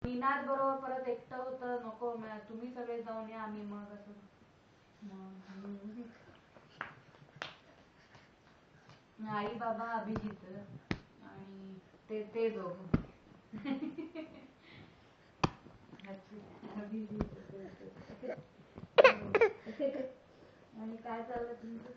मीनाच बरोबर परत एकटं होतं, नको तुम्ही सगळे जाऊन या, आम्ही मग असं आई बाबा अभिजित आणि ते दोघं आणि काय चाललं तुमचं?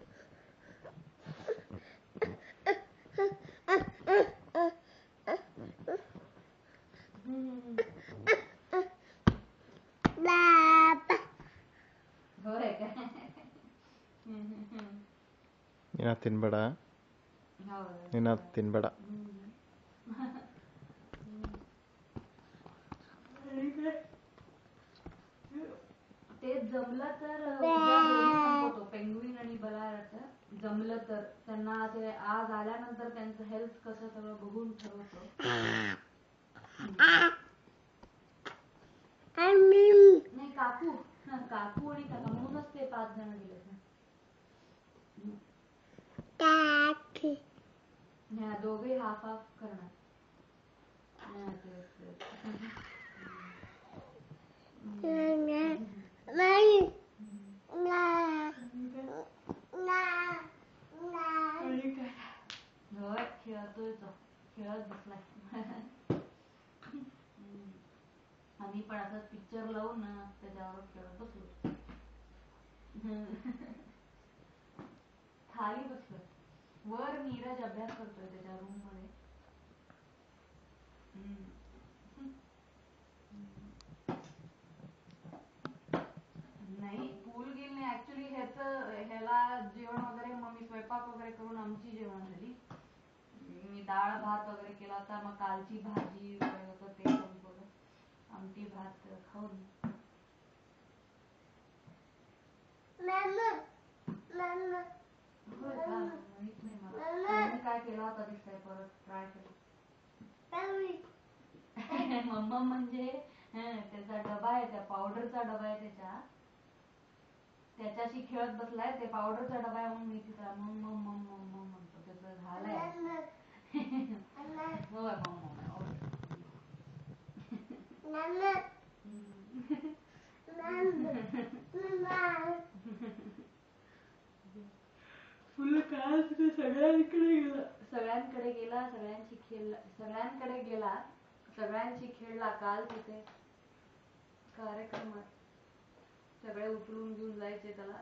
ತಿನ್ಬೇಡ ಏನಾದ್ರು ತಿನ್ಬೇಡ. ते जमलं तर संपवतो पेंग्विन आणि बलाराचं. जमलं तर त्यांना ते आज आल्यानंतर त्यांचं हेल्थ कसं सगळं बघून ठरवतो. नाही काकू आणि काका म्हणूनच ते 5 जण गेले. दोघे हाफ हाफ करणार. होय खेळतोय तो, खेळत बसलाय. आम्ही पण आता पिक्चर लावून ना त्याच्यावर खेळत बसलो. खाली बसलोय. वर नीरज अभ्यास करतोय त्याच्या रूम मध्ये. नाही पूल गेल नाही ऍक्च्युली ह्याला जेवण वगैरे मग मी स्वयंपाक वगैरे करून आमची जेवण झाली. मी डाळ भात वगैरे केला होता, मग कालची भाजी वगैरे होतं ते संपवलं. आमटी भात खाऊन माहित नाही मला काय केला होता दिसतंय. परत ट्राय केलं. मम्मा म्हणजे त्याचा डबा आहे, त्या पावडरचा डबा आहे त्याच्याशी खेळत बसलाय. ते पावडरचा डबा आहे म्हणून मी तिथं मम म्हणतो. त्याचं झालंय. होय फुल काल सगळ्यांकडे गेला, सगळ्यांशी खेळला. काल तिथे कार्यक्रमात सगळे उचलून घेऊन जायचे त्याला.